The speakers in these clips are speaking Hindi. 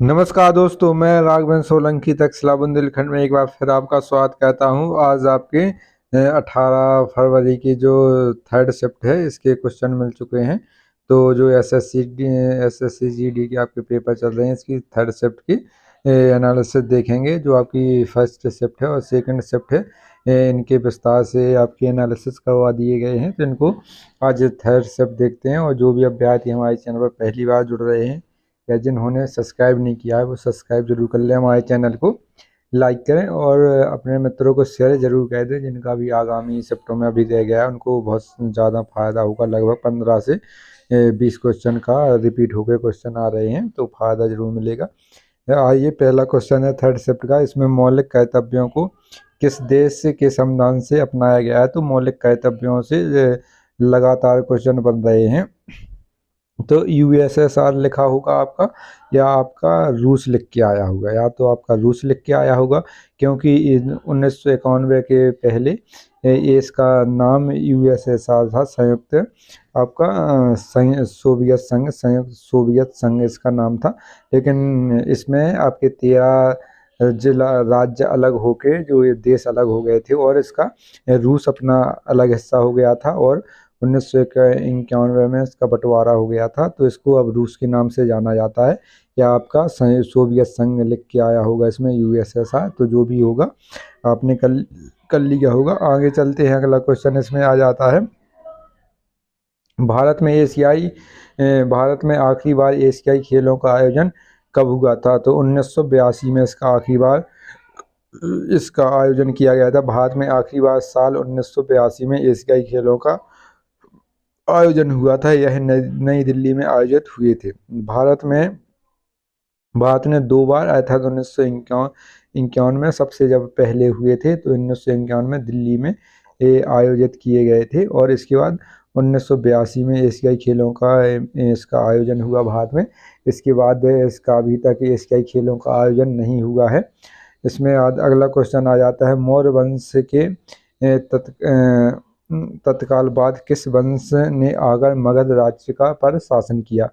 नमस्कार दोस्तों, मैं राघवेंद्र सोलंकी तक्षशिला बुंदेलखंड में एक बार फिर आपका स्वागत करता हूं। आज आपके 18 फरवरी की जो थर्ड शिफ्ट है इसके क्वेश्चन मिल चुके हैं। तो जो एसएससी जीडी के आपके पेपर चल रहे हैं इसकी थर्ड शिफ्ट की एनालिसिस देखेंगे। जो आपकी फर्स्ट शिफ्ट है और सेकंड शिफ्ट है इनके विस्तार से आपकी एनालिसिस करवा दिए गए हैं। तो इनको आज थर्ड शिफ्ट देखते हैं। और जो भी अभ्यर्थी हमारे चैनल पर पहली बार जुड़ रहे हैं या जिन्होंने सब्सक्राइब नहीं किया है वो सब्सक्राइब जरूर कर लें, हमारे चैनल को लाइक करें और अपने मित्रों को शेयर जरूर कर दें जिनका भी आगामी शिफ्टों में अभी रह गया है। उनको बहुत ज़्यादा फायदा होगा। लगभग 15 से 20 क्वेश्चन का रिपीट होकर क्वेश्चन आ रहे हैं, तो फायदा जरूर मिलेगा। आइए, पहला क्वेश्चन है थर्ड शिफ्ट का। इसमें मौलिक कर्तव्यों को किस देश के संविधान से अपनाया गया है? तो मौलिक कर्तव्यों से लगातार क्वेश्चन बन रहे हैं। तो यूएसएसआर लिखा होगा आपका, या आपका रूस लिख के आया होगा, या तो आपका रूस लिख के आया होगा, क्योंकि 1991 के पहले ये इसका नाम यूएसएसआर था। संयुक्त आपका संयुक्त सोवियत संघ इसका नाम था। लेकिन इसमें आपके 13 जिला राज्य अलग होके जो ये देश अलग हो गए थे और इसका रूस अपना अलग हिस्सा हो गया था और 1991 में इसका बंटवारा हो गया था। तो इसको अब रूस के नाम से जाना जाता है, या आपका सोवियत संघ लिख के आया होगा इसमें यूएसएसआर। तो जो भी होगा आपने कर लिया होगा। आगे चलते हैं, अगला क्वेश्चन इसमें आ जाता है। भारत में आखिरी बार एशियाई खेलों का आयोजन कब हुआ था? तो 1982 में इसका आखिरी बार इसका आयोजन किया गया था। भारत में आखिरी बार साल 1982 में एशियाई खेलों का आयोजन हुआ था। यह नई दिल्ली में आयोजित हुए थे। भारत ने 2 बार अर्थात 1951 में सबसे जब पहले हुए थे, तो 1951 में दिल्ली में ये आयोजित किए गए थे। और इसके बाद 1982 में एशियाई खेलों का इसका आयोजन हुआ भारत में। इसके बाद इसका अभी तक एशियाई खेलों का आयोजन नहीं हुआ है। इसमें अगला क्वेश्चन आ जाता है, मौर्य वंश के तत्काल बाद किस वंश ने आगर मगध राज्य का पर शासन किया?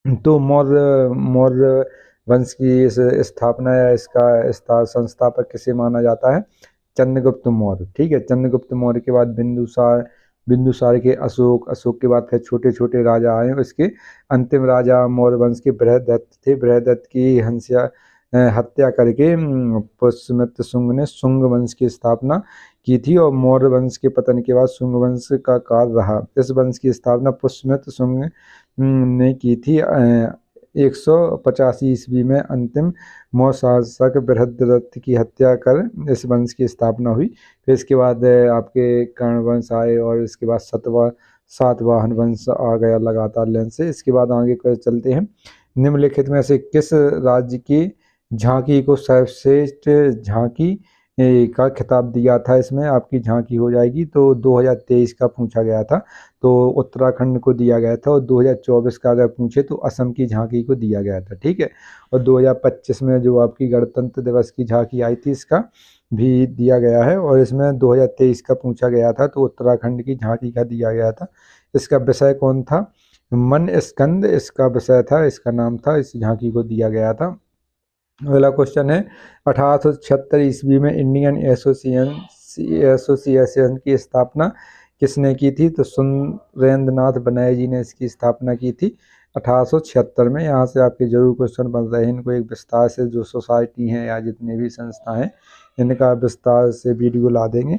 तो मौर्य वंश की इस स्थापना या इसका संस्थापक किसे माना जाता है? चंद्रगुप्त मौर्य। ठीक है, चंद्रगुप्त मौर्य के बाद बिंदुसार के अशोक के बाद फिर छोटे छोटे राजा आए। इसके अंतिम राजा मौर्य वंश के बृहदत्त थे। बृहदत्त की हत्या करके पुष्यमित्र शुंग ने शुंग वंश की स्थापना की थी। और मौर्य वंश के पतन के बाद शुंग वंश का काल रहा। इस वंश की स्थापना पुष्यमित्र शुंग ने की थी। 185 ईस्वी में अंतिम मौर्य शासक बृहदत्त की हत्या कर इस वंश की स्थापना हुई। फिर इसके बाद आपके कर्ण वंश आए और इसके बाद सातवाहन वंश आ गया लगातार लाइन से। इसके बाद आगे चलते हैं। निम्नलिखित में से किस राज्य की झांकी को सर्वश्रेष्ठ झांकी का खिताब दिया था? इसमें आपकी झांकी हो जाएगी। तो 2023 का पूछा गया था तो उत्तराखंड को दिया गया था, और 2024 का अगर पूछे तो असम की झांकी को दिया गया था। ठीक है, और 2025 में जो आपकी गणतंत्र दिवस की झांकी आई थी इसका भी दिया गया है। और इसमें 2023 का पूछा गया था तो उत्तराखंड की झांकी का दिया गया था। इसका विषय कौन था? मन स्कंद इसका विषय था, इसका नाम था, इस झांकी को दिया गया था। अगला क्वेश्चन है, 1876 ईस्वी में इंडियन एसोसिएशन की स्थापना किसने की थी? तो सुरेंद्रनाथ बनर्जी जी ने इसकी स्थापना की थी 1876 में। यहाँ से आपके जरूर क्वेश्चन बन रहे हैं। इनको एक विस्तार से जो सोसाइटी हैं या जितने भी संस्था हैं इनका विस्तार से वीडियो ला देंगे।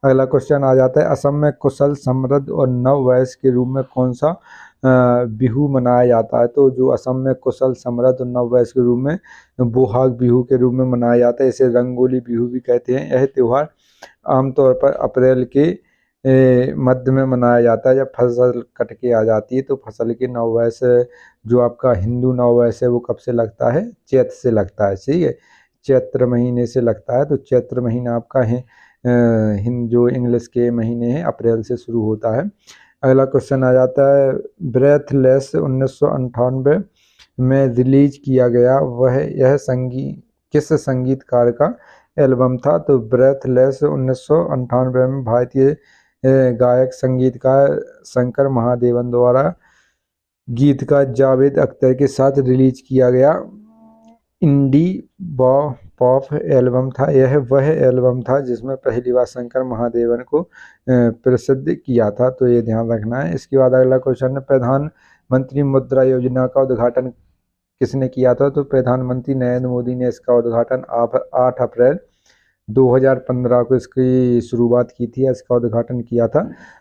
अगला क्वेश्चन आ जाता है, असम में कुशल समृद्ध और नव वर्ष के रूप में कौन सा बिहू मनाया जाता है? तो जो असम में कुशल समृद्ध और नव वर्ष के रूप में बोहाग बिहू के रूप में मनाया जाता है, इसे रंगोली बिहू भी कहते हैं। यह त्यौहार आमतौर पर अप्रैल के मध्य में मनाया जाता है, जब फसल कट के आ जाती है। तो फसल के नव वर्ष जो आपका हिंदू नव वर्ष है वो कब से लगता है? चैत्र से लगता है। ठीक है, चैत्र महीने से लगता है। तो चैत्र महीना आपका है जो इंग्लिश के महीने हैं अप्रैल से शुरू होता है। अगला क्वेश्चन आ जाता है, ब्रेथलेस 1998 में रिलीज किया गया यह किस संगीतकार का एल्बम था? तो ब्रेथलेस 1998 में भारतीय गायक संगीतकार शंकर महादेवन द्वारा गीत का जावेद अख्तर के साथ रिलीज किया गया इंडी पॉप एल्बम था। यह वह एल्बम था जिसमें पहली बार शंकर महादेवन को प्रसिद्ध किया था, तो ये ध्यान रखना है। इसके बाद अगला क्वेश्चन है, प्रधानमंत्री मुद्रा योजना का उद्घाटन किसने किया था? तो प्रधानमंत्री नरेंद्र मोदी ने इसका उद्घाटन 8 अप्रैल 2015 को इसकी शुरुआत की थी, इसका उद्घाटन किया था।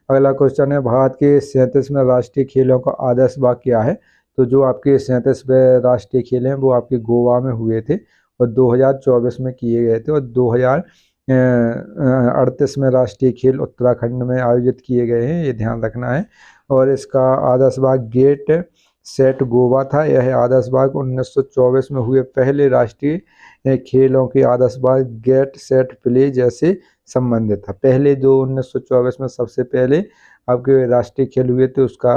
अगला क्वेश्चन है, भारत के 37वें राष्ट्रीय खेलों का आदर्श बाग क्या है? तो जो आपके 37वें राष्ट्रीय खेल हैं वो आपके गोवा में हुए थे और 2024 में किए गए थे, और 2038 में राष्ट्रीय खेल उत्तराखंड में आयोजित किए गए हैं, ये ध्यान रखना है। और इसका आदर्श बाग गेट सेट गोवा था। यह आदर्श बाग 1924 में हुए पहले राष्ट्रीय खेलों के आदर्श बाग गेट सेट प्ले जैसे संबंधित था। पहले जो 1924 में सबसे पहले आपके राष्ट्रीय खेल हुए थे उसका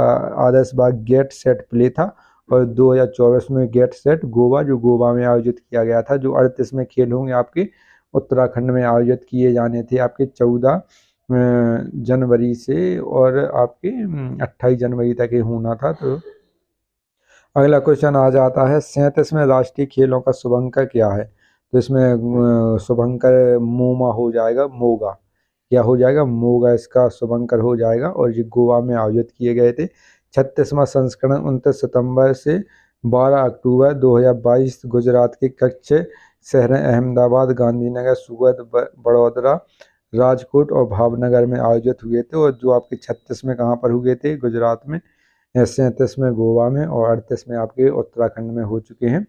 आदर्श बाग गेट सेट प्ले था, और 2024 में गेट सेट गोवा जो गोवा में आयोजित किया गया था। जो 38 में खेल होंगे आपके उत्तराखंड में आयोजित किए जाने थे आपके 14 जनवरी से और आपके 28 जनवरी तक ये होना था। तो अगला क्वेश्चन आ जाता है, 37वें राष्ट्रीय खेलों का शुभंकर क्या है? तो इसमें शुभंकर मोमा हो जाएगा, मोगा क्या हो जाएगा, मोगा इसका शुभंकर हो जाएगा, और ये गोवा में आयोजित किए गए थे। 36वां संस्करण 29 सितंबर से 12 अक्टूबर 2022 गुजरात के कच्छ शहर अहमदाबाद, गांधीनगर, सूरत, बड़ौदा, राजकोट और भावनगर में आयोजित हुए थे। और जो आपके 36 में कहाँ पर हुए थे? गुजरात में, 37 में गोवा में और 38 में आपके उत्तराखंड में हो चुके हैं।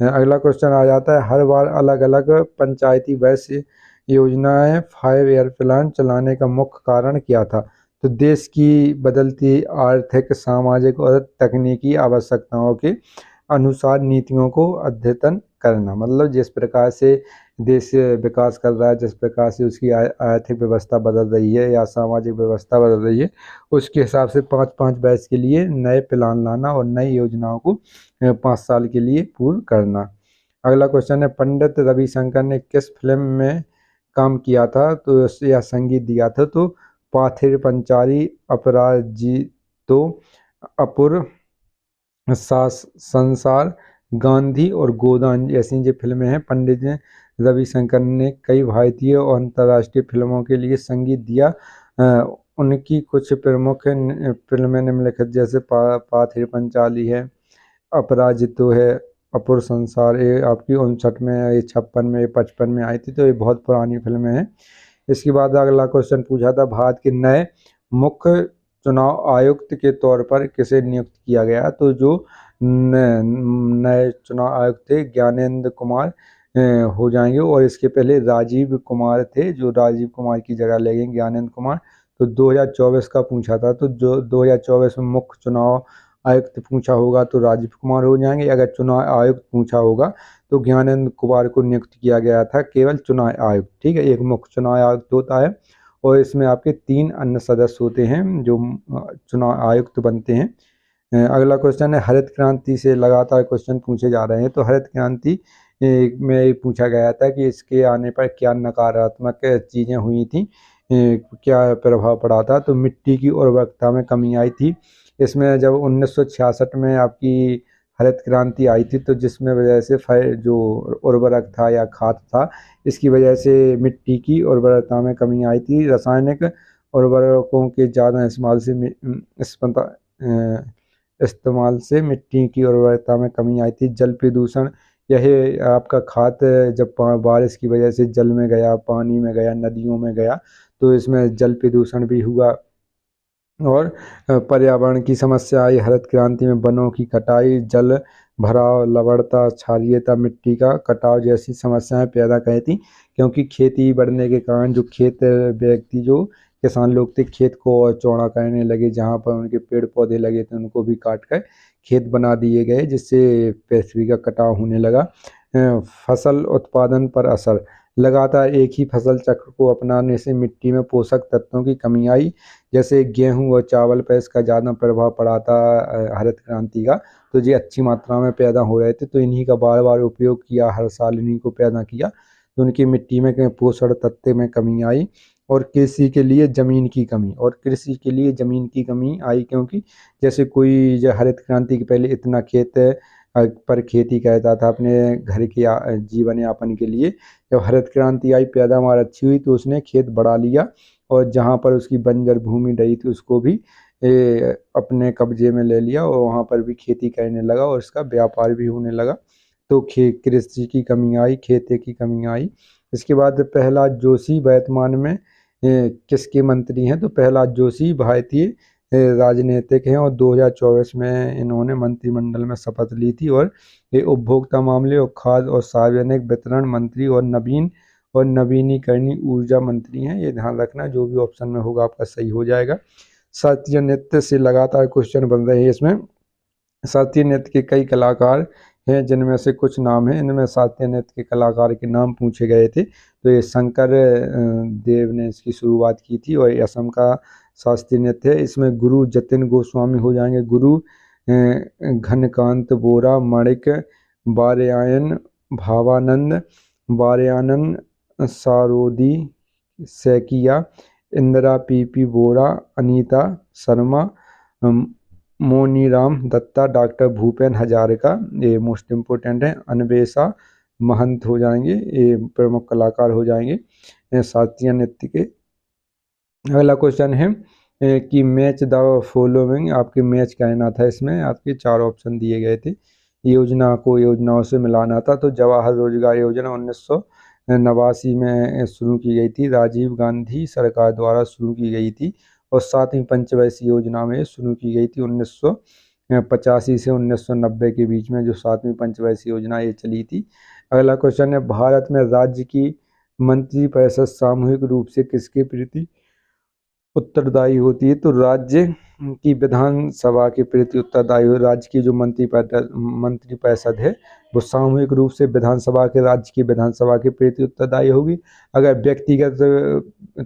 अगला क्वेश्चन आ जाता है, हर बार अलग अलग पंचायती वर्ष योजनाएं 5 ईयर प्लान चलाने का मुख्य कारण क्या था? तो देश की बदलती आर्थिक, सामाजिक और तकनीकी आवश्यकताओं के अनुसार नीतियों को अद्यतन करना, मतलब जिस प्रकार से देश विकास कर रहा है, जिस प्रकार से उसकी आर्थिक व्यवस्था बदल रही है या सामाजिक व्यवस्था बदल रही है, उसके हिसाब से 5-5 वर्ष के लिए नए प्लान लाना और नई योजनाओं को 5 साल के लिए पूर्ण करना। अगला क्वेश्चन है, पंडित रविशंकर ने किस फिल्म में काम किया था? तो या संगीत दिया था? तो पाथिर पंचाली, अपराजितो, अपुर संसार, गांधी और गोदान ऐसी जो फिल्में हैं। पंडित रविशंकर ने कई भारतीय और अंतर्राष्ट्रीय फिल्मों के लिए संगीत दिया। उनकी कुछ प्रमुख फिल्में निम्नलिखित जैसे पाथिर पंचाली है, अपराजितो है, अपुर संसार, ये आपकी 59 में, ये 56 में, ये 55 में आई थी, तो ये बहुत पुरानी फिल्में हैं। इसके बाद अगला क्वेश्चन पूछा था, भारत के नए मुख्य चुनाव आयुक्त के तौर पर किसे नियुक्त किया गया? तो जो नए चुनाव आयुक्त थे ज्ञानेंद्र कुमार हो जाएंगे, और इसके पहले राजीव कुमार थे, जो राजीव कुमार की जगह लेंगे ज्ञानेंद्र कुमार। तो 2024 का पूछा था, तो जो 2024 में मुख्य चुनाव आयुक्त पूछा होगा तो राजीव कुमार हो जाएंगे। अगर चुनाव आयुक्त पूछा होगा तो ज्ञानेंद्र कुमार को नियुक्त किया गया था, केवल चुनाव आयुक्त, ठीक है। एक मुख्य चुनाव आयुक्त होता है और इसमें आपके 3 अन्य सदस्य होते हैं जो चुनाव आयुक्त बनते हैं। अगला क्वेश्चन है, हरित क्रांति से लगातार क्वेश्चन पूछे जा रहे हैं। तो हरित क्रांति में पूछा गया था कि इसके आने पर क्या नकारात्मक चीज़ें हुई थी, क्या प्रभाव पड़ा था? तो मिट्टी की उर्वरकता में कमी आई थी। इसमें जब 1966 में आपकी हरित क्रांति आई थी, तो जिसमें वजह से जो उर्वरक था या खाद था, इसकी वजह से मिट्टी की उर्वरकता में कमी आई थी। रासायनिक उर्वरकों के ज़्यादा इस्तेमाल से मिट्टी की उर्वरकता में कमी आई थी। जल प्रदूषण, यह आपका खाद जब बारिश की वजह से जल में गया, पानी में गया, नदियों में गया, तो इसमें जल प्रदूषण भी हुआ। और पर्यावरण की समस्या आई हरित क्रांति में, वनों की कटाई, जल भराव, लवणता, क्षारीयता, मिट्टी का कटाव जैसी समस्याएं पैदा की थी। क्योंकि खेती बढ़ने के कारण जो खेत व्यक्ति, जो किसान लोग थे, खेत को और चौड़ा करने लगे, जहाँ पर उनके पेड़ पौधे लगे थे उनको भी काट कर खेत बना दिए गए, जिससे पृथ्वी का कटाव होने लगा। फसल उत्पादन पर असर, लगातार एक ही फसल चक्र को अपनाने से मिट्टी में पोषक तत्वों की कमी आई। जैसे गेहूं और चावल पर इसका ज़्यादा प्रभाव पड़ा था हरित क्रांति का, तो ये अच्छी मात्रा में पैदा हो रहे थे, तो इन्हीं का बार बार उपयोग किया, हर साल इन्हीं को पैदा किया, तो उनकी मिट्टी में पोषण तत्व में कमी आई। और कृषि के लिए ज़मीन की कमी, और कृषि के लिए ज़मीन की कमी आई क्योंकि जैसे कोई जो हरित क्रांति के पहले इतना खेत पर खेती करता था अपने घर की जीवन यापन के लिए। जब हरित क्रांति आई, पैदावार अच्छी हुई, तो उसने खेत बढ़ा लिया और जहाँ पर उसकी बंजर भूमि रही थी उसको भी अपने कब्जे में ले लिया और वहाँ पर भी खेती करने लगा और इसका व्यापार भी होने लगा। तो कृषि की कमी आई, खेती की कमी आई। इसके बाद प्रहलाद जोशी वर्तमान में किसके मंत्री हैं? तो प्रहलाद जोशी भारतीय राजनीतिक हैं और 2024 में इन्होंने मंत्रिमंडल में शपथ ली थी और ये उपभोक्ता मामले और खाद्य और सार्वजनिक वितरण मंत्री और नवीनीकरणीय ऊर्जा मंत्री हैं। ये ध्यान रखना, जो भी ऑप्शन में होगा आपका सही हो जाएगा। शास्त्रीय नृत्य से लगातार क्वेश्चन बन रहे हैं इसमें। शास्त्रीय नृत्य के कई कलाकार हैं, जिनमें से कुछ नाम हैं। इनमें शास्त्रीय नृत्य के कलाकार के नाम पूछे गए थे, तो ये शंकर देव ने इसकी शुरुआत की थी और ये असम का शास्त्रीय नृत्य है। इसमें गुरु जतिन गोस्वामी हो जाएंगे, गुरु घनकांत बोरा, माणिक बारयायन, भावानंद बारयानन, सारोदी सैकिया, इंदिरा पीपी बोरा, अनीता शर्मा, मोनीराम दत्ता, डॉक्टर भूपेन हजारिका, ये मोस्ट इम्पोर्टेंट है। अन्वेषा महंत हो जाएंगे, ये प्रमुख कलाकार हो जाएंगे शास्त्रीय नृत्य के। अगला क्वेश्चन है कि मैच द फॉलोइंग, आपके मैच कहना था। इसमें आपके 4 ऑप्शन दिए गए थे, योजना को योजनाओं से मिलाना था। तो जवाहर रोजगार योजना 1989 में शुरू की गई थी, राजीव गांधी सरकार द्वारा शुरू की गई थी और 7वीं पंचवर्षीय योजना में शुरू की गई थी 1985 से 1990 के बीच में, जो 7वीं पंचवर्षीय योजना ये चली थी। अगला क्वेश्चन है, भारत में राज्य की मंत्रिपरिषद सामूहिक रूप से किसके प्रति उत्तरदायी होती है? तो राज्य की विधानसभा के प्रति उत्तरदायी हो। राज्य की जो मंत्रिपरिषद है वो सामूहिक रूप से विधानसभा के राज्य की विधानसभा के प्रति उत्तरदायी होगी। अगर व्यक्तिगत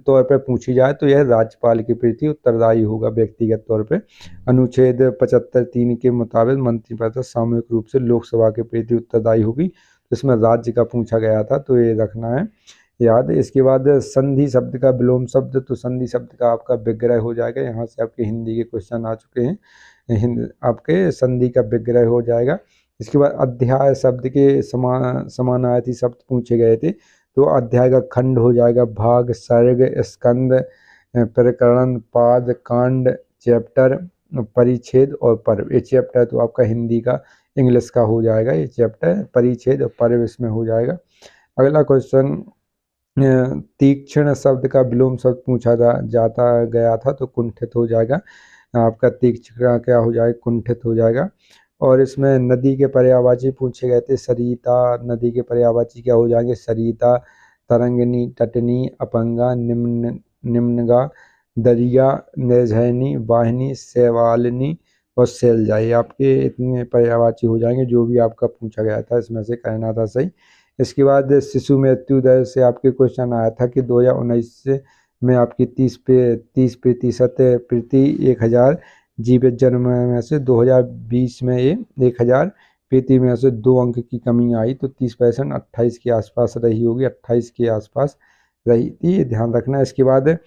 तौर पर पूछी जाए तो यह राज्यपाल के प्रति उत्तरदायी होगा व्यक्तिगत तौर पर। अनुच्छेद 75(3) के मुताबिक मंत्रिपरिषद सामूहिक रूप से लोकसभा के प्रति उत्तरदायी होगी। तो इसमें राज्य का पूछा गया था, तो ये रखना है याद। इसके बाद संधि शब्द का विलोम शब्द, तो संधि शब्द का आपका विग्रह हो जाएगा। यहाँ से आपके हिंदी के क्वेश्चन आ चुके हैं, आपके संधि का विग्रह हो जाएगा। इसके बाद अध्याय शब्द के समानार्थी शब्द पूछे गए थे, तो अध्याय का खंड हो जाएगा भाग, सर्ग, स्कंद, प्रकरण, पाद, कांड, चैप्टर, परिच्छेद और पर्व। ये चैप्टर तो आपका हिंदी का इंग्लिश का हो जाएगा, ये चैप्टर, परिच्छेद और पर्व इसमें हो जाएगा। अगला क्वेश्चन, तीक्ष्ण शब्द का विलोम शब्द पूछा गया था, तो कुंठित हो जाएगा आपका। तीक्ष्ण क्या हो जाएगा? कुंठित हो जाएगा। और इसमें नदी के पर्यायवाची पूछे गए थे, सरिता, नदी के पर्यायवाची क्या हो जाएंगे? सरिता, तरंगिनी, तटनी, अपंगा, निम्नगा, दरिया, निर्झरिणी, वाहिनी, शैवालिनी और शैलजा। आपके इतने पर्यायवाची हो जाएंगे, जो भी आपका पूछा गया था इसमें से कहना था सही। इसके बाद शिशु मृत्यु दर से आपके क्वेश्चन आया था कि 2019 में आपकी 30% प्रति 1000 जीवित जन्म में से 2020 में ये 1000 प्रति में से 2 अंक की कमी आई, तो 30% 28 के आसपास रही होगी, 28 के आसपास रही थी, ध्यान रखना। इसके बाद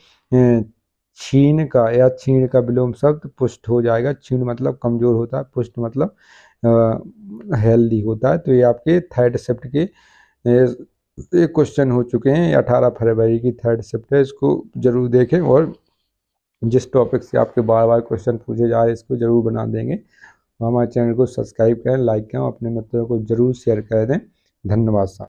क्षीण का विलोम शब्द पुष्ट हो जाएगा। क्षीण मतलब कमजोर होता है, पुष्ट मतलब हेल्दी होता है। तो ये आपके थर्ड शिफ्ट के ये क्वेश्चन हो चुके हैं। 18 फरवरी की थर्ड शिफ्ट है, इसको जरूर देखें और जिस टॉपिक से आपके बार बार क्वेश्चन पूछे जा रहे हैं इसको जरूर बना देंगे। हमारे चैनल को सब्सक्राइब करें, लाइक करें, अपने मित्रों को जरूर शेयर कर दें। धन्यवाद।